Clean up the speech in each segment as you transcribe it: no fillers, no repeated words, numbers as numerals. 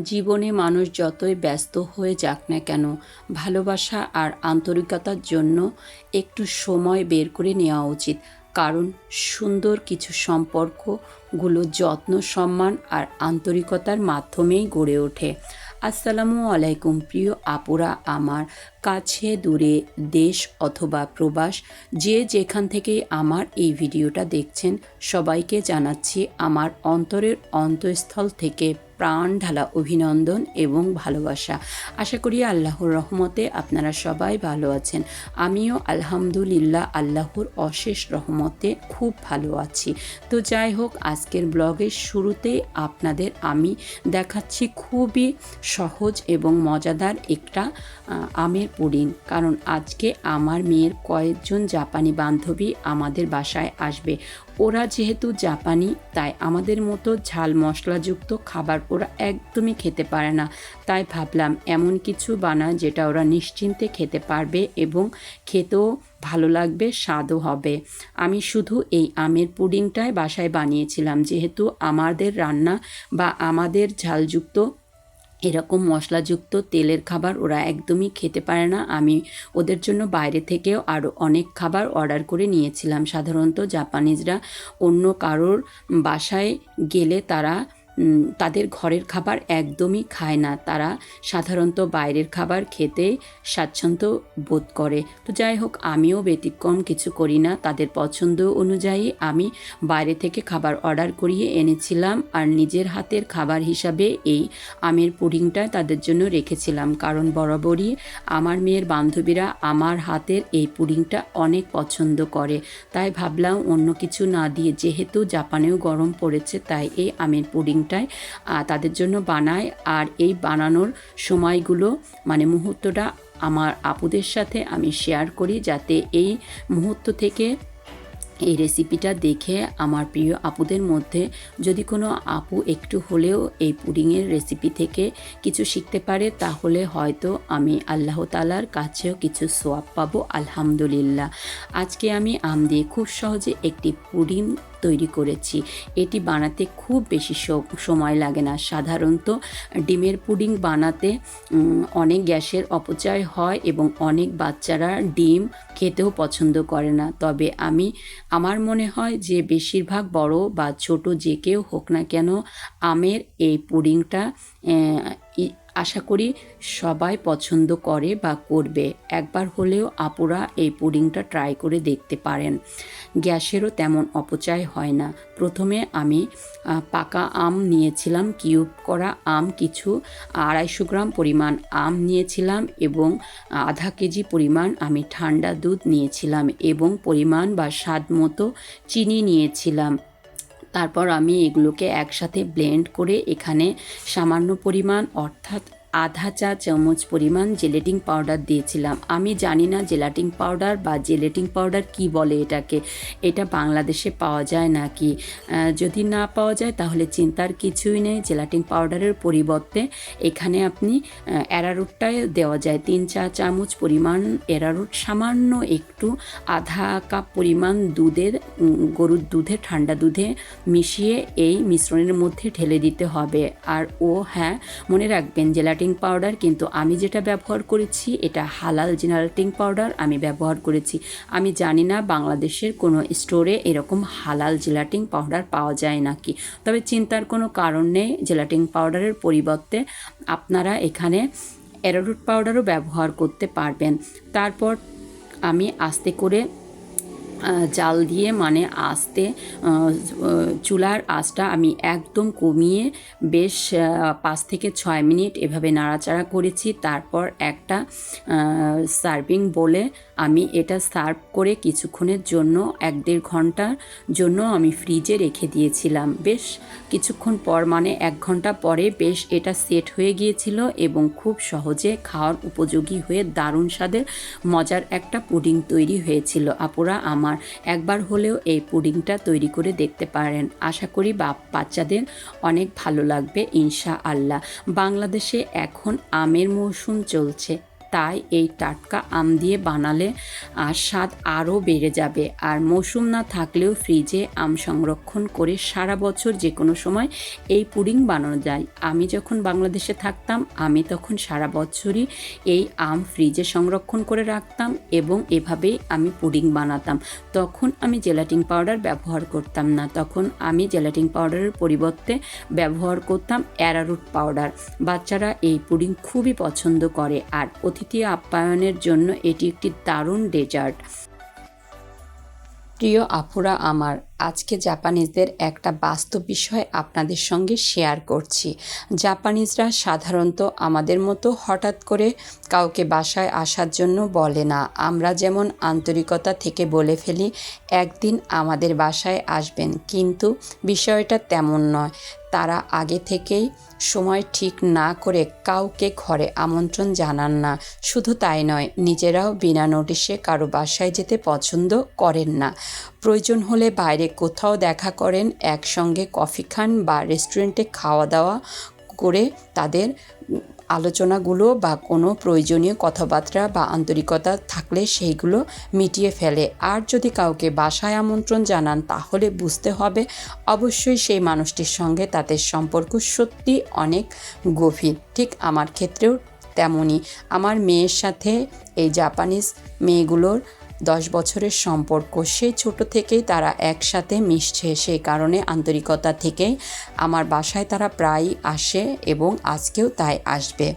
জীবনে মানুষ যতই ব্যস্ত হয়ে যাক না কেন, ভালোবাসা আর আন্তরিকতার জন্য একটু সময় বের করে নেওয়া উচিত। কারণ সুন্দর কিছু সম্পর্কগুলো যত্ন, সম্মান আর আন্তরিকতার মাধ্যমেই গড়ে ওঠে। আসসালামু আলাইকুম প্রিয় আপুরা আমার, কাছে দূরে, দেশ অথবা প্রবাস, যে যেখান থেকেই আমার এই ভিডিওটা দেখছেন, সবাইকে জানাচ্ছি আমার অন্তরের অন্তঃস্থল থেকে প্রাণ ঢালা অভিনন্দন এবং ভালোবাসা। আশা করি আল্লাহর রহমতে আপনারা সবাই ভালো আছেন। আমিও আলহামদুলিল্লাহ আল্লাহর অশেষ রহমতে খুব ভালো আছি। তো যাই হোক, আজকের ব্লগের শুরুতেই আপনাদের আমি দেখাচ্ছি খুবই সহজ এবং মজাদার একটা আমের পুডিং। কারণ আজকে আমার মেয়ের কয়েকজন জাপানি বান্ধবী আমাদের বাসায় আসবে। ওরা যেহেতু জাপানি, তাই আমাদের মতো ঝাল মশলাযুক্ত খাবার ওরা একদমই খেতে পারে না। তাই ভাবলাম এমন কিছু বানা যেটা ওরা নিশ্চিন্তে খেতে পারবে এবং খেতেও ভালো লাগবে, স্বাদও হবে। আমি শুধু এই আমের পুডিংটাই বাসায় বানিয়েছিলাম, যেহেতু আমাদের রান্না বা আমাদের ঝালযুক্ত এরকম মশলাযুক্ত তেলের খাবার ওরা একদমই খেতে পারে না। আমি ওদের জন্য বাইরে থেকেও আরও অনেক খাবার অর্ডার করে নিয়েছিলাম। সাধারণত জাপানিজরা অন্য কারোর বাসায় গেলে তারা তাদের ঘরের খাবার একদমই খায় না। তারা সাধারণত বাইরের খাবার খেতে স্বাচ্ছন্দ্য বোধ করে। তো যাই হোক, আমিও ব্যতিক্রম কিছু করি না। তাদের পছন্দ অনুযায়ী আমি বাইরে থেকে খাবার অর্ডার করিয়ে এনেছিলাম আর নিজের হাতের খাবার হিসাবে এই আমের পুডিংটা তাদের জন্য রেখেছিলাম। কারণ বরাবরই আমার মেয়ের বান্ধবীরা আমার হাতের এই পুডিংটা অনেক পছন্দ করে। তাই ভাবলাম অন্য কিছু না দিয়ে, যেহেতু জাপানেও গরম পড়েছে, তাই এই আমের পুডিংটাই তাদের জন্য বানাই। আর এই বানানোর সময়গুলো মুহূর্তটা আমার আপুদের সাথে আমি শেয়ার করি, যাতে এই মুহূর্ত থেকে এই রেসিপিটা দেখে আমার প্রিয় আপুদের মধ্যে যদি কোনো আপু একটু হলেও এই পুডিংয়ের রেসিপি থেকে কিছু শিখতে পারে, তাহলে হয়তো আমি আল্লাহ তাআলার কাছেও কিছু সোয়াব পাবো আলহামদুলিল্লাহ। আজকে আমি আম দিয়ে খুব সহজে একটি পুডিং তৈরি করেছি। এটি বানাতে খুব বেশি সময় লাগে না। সাধারণত ডিমের পুডিং বানাতে অনেক গ্যাসের অপচয় হয় এবং অনেক বাচ্চারা ডিম খেতেও পছন্দ করে না। তবে আমার মনে হয় যে বেশিরভাগ বড় বা ছোট যে কেউ হোক না কেন, আমের এই পুডিংটা আশা করি সবাই পছন্দ করে বা করবে। একবার হলেও আপুরা এই পুডিংটা ট্রাই করে দেখতে পারেন। গ্যাসেরও তেমন অপচয় হয় না। প্রথমে আমি পাকা আম নিয়েছিলাম, কিউব করা আম কিছু 250 গ্রাম পরিমাণ আম নিয়েছিলাম এবং আধা কেজি পরিমাণ আমি ঠান্ডা দুধ নিয়েছিলাম এবং পরিমাণ বা স্বাদ মতো চিনি নিয়েছিলাম। তারপর আমি এগুলোকে একসাথে ব্লেন্ড করে এখানে সামান্য পরিমাণ, অর্থাৎ আধা চা চামচ পরিমাণ জেলেটিং পাউডার দিয়েছিলাম। আমি জানি না জেলাটিং পাউডার বা জেলেটিং পাউডার কি বলে এটাকে, এটা বাংলাদেশে পাওয়া যায় নাকি। যদি না পাওয়া যায় তাহলে চিন্তার কিছুই নেই। জেলাটিং পাউডারের পরিবর্তে এখানে আপনি অ্যারারুটটাই দেওয়া যায়। 3 চা চামচ পরিমাণ অ্যারারুট, সামান্য একটু আধা কাপ পরিমাণ গরুর দুধে, ঠান্ডা দুধে মিশিয়ে এই মিশ্রণের মধ্যে ঢেলে দিতে হবে। আর হ্যাঁ, মনে রাখবেন জেলাটিং পাউডার কিন্তু আমি যেটা ব্যবহার করেছি এটা হালাল জেলাটিং পাউডার আমি ব্যবহার করেছি। আমি জানি না বাংলাদেশের কোনো স্টোরে এরকম হালাল জেলাটিং পাউডার পাওয়া যায় নাকি। তবে চিন্তার কোনো কারণ নেই, জেলাটিং পাউডারের পরিবর্তে আপনারা এখানে অ্যারারুট পাউডারও ব্যবহার করতে পারবেন। তারপর আমি আস্তে করে জাল দিয়ে, আস্তে চুলার আঁচটা আমি একদম কমিয়ে বেশ 5 থেকে 6 মিনিট এভাবে নাড়াচাড়া করেছি। তারপর একটা সার্ভিং বলে আমি এটা সার্ভ করে কিছুক্ষণের জন্য 1-1.5 ঘন্টার জন্য আমি ফ্রিজে রেখে দিয়েছিলাম। বেশ কিছুক্ষণ পর 1 ঘন্টা পরে বেশ এটা সেট হয়ে গিয়েছিল এবং খুব সহজে খাওয়ার উপযোগী হয়ে দারুণ স্বাদের মজার একটা পুডিং তৈরি হয়েছিল। আপুরা আমার একবার হলেও এই পুডিংটা তৈরি করে দেখতে পারেন। আশা করি বাচ্চাদের অনেক ভালো লাগবে ইনশাআল্লাহ। বাংলাদেশে এখন আমের মৌসুম চলছে, তাই এই টাটকা আম দিয়ে বানালে স্বাদ আরও বেড়ে যাবে। আর মৌসুম না থাকলেও ফ্রিজে আম সংরক্ষণ করে সারা বছর যে কোনো সময় এই পুডিং বানানো যায়। আমি যখন বাংলাদেশে থাকতাম আমি তখন সারা বছরই এই আম ফ্রিজে সংরক্ষণ করে রাখতাম এবং এভাবেই আমি পুডিং বানাতাম। তখন আমি জেলাটিন পাউডার ব্যবহার করতাম না, তখন আমি জেলাটিন পাউডারের পরিবর্তে ব্যবহার করতাম অ্যারারুট পাউডার। বাচ্চারা এই পুডিং খুবই পছন্দ করে আর অতিথি আপ্যায়নের জন্য এটি একটি দারুণ ডেজার্ট। প্রিয় আপুরা আমার, আজকে জাপানিজদের একটা বাস্তব বিষয় আপনাদের সঙ্গে শেয়ার করছি। জাপানিজরা সাধারণত আমাদের মতো হঠাৎ করে কাউকে বাসায় আসার জন্য বলে না। আমরা যেমন আন্তরিকতা থেকে বলে ফেলি একদিন আমাদের বাসায় আসবেন, কিন্তু বিষয়টা তেমন নয়। তারা আগে থেকেই সময় ঠিক না করে কাউকে ঘরে আমন্ত্রণ জানান না। শুধু তাই নয়, নিজেরাও বিনা নোটিশে কারো বাসায় যেতে পছন্দ করেন না। প্রয়োজন হলে বাইরে কোথাও দেখা করেন, একসঙ্গে কফি খান বা রেস্টুরেন্টে খাওয়া দাওয়া করে তাদের আলোচনাগুলো বা কোনো প্রয়োজনীয় কথাবার্তা বা আন্তরিকতা থাকলে সেইগুলো মিটিয়ে ফেলে। আর যদি কাউকে বাসায় আমন্ত্রণ জানান তাহলে বুঝতে হবে অবশ্যই সেই মানুষটির সঙ্গে তাদের সম্পর্ক সত্যি অনেক গভীর। ঠিক আমার ক্ষেত্রেও তেমনই। আমার মেয়ের সাথে এই জাপানিজ মেয়েগুলোর 10 বছরের সম্পর্ক। সেই ছোট থেকেই তারা একসাথে মিশছে, সেই কারণে আন্তরিকতা থেকেই আমার বাসায় তারা প্রায়ই আসে এবং আজকেও তাই আসবে।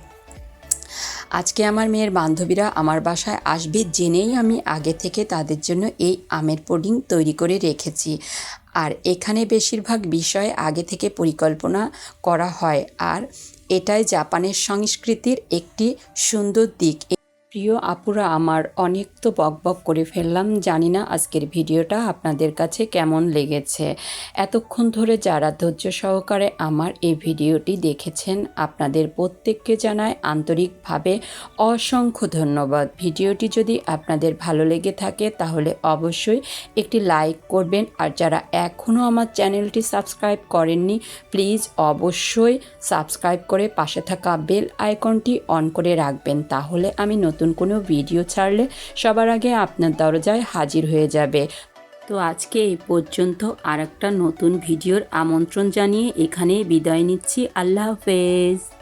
আজকে আমার মেয়ের বান্ধবীরা আমার বাসায় আসবে জেনেই আমি আগে থেকে তাদের জন্য এই আমের পুডিং তৈরি করে রেখেছি। আর এখানে বেশিরভাগ বিষয় আগে থেকে পরিকল্পনা করা হয়, আর এটাই জাপানের সংস্কৃতির একটি সুন্দর দিক। প্রিয় আপুরা আমার, অনেক তো বকবক করে ফেললাম, জানি না আজকের ভিডিওটা আপনাদের কাছে কেমন লেগেছে। এতক্ষণ ধরে যারা ধৈর্য সহকারে আমার এই ভিডিওটি দেখেছেন আপনাদের প্রত্যেককে জানাই আন্তরিকভাবে অসংখ্য ধন্যবাদ। ভিডিওটি যদি আপনাদের ভালো লেগে থাকে তাহলে অবশ্যই একটি লাইক করবেন, আর যারা এখনও আমার চ্যানেলটি সাবস্ক্রাইব করেননি প্লিজ অবশ্যই সাবস্ক্রাইব করে পাশে থাকা বেল আইকনটি অন করে রাখবেন, তাহলে আমি নতুন কোনো ভিডিও ছাড়লে সবার আগে আপনার দরজায় হাজির হয়ে যাবে। তো আজকে এই পর্যন্ত, আর একটা নতুন ভিডিওর আমন্ত্রণ জানিয়ে এখানেই বিদায় নিচ্ছি। আল্লাহ হাফেজ।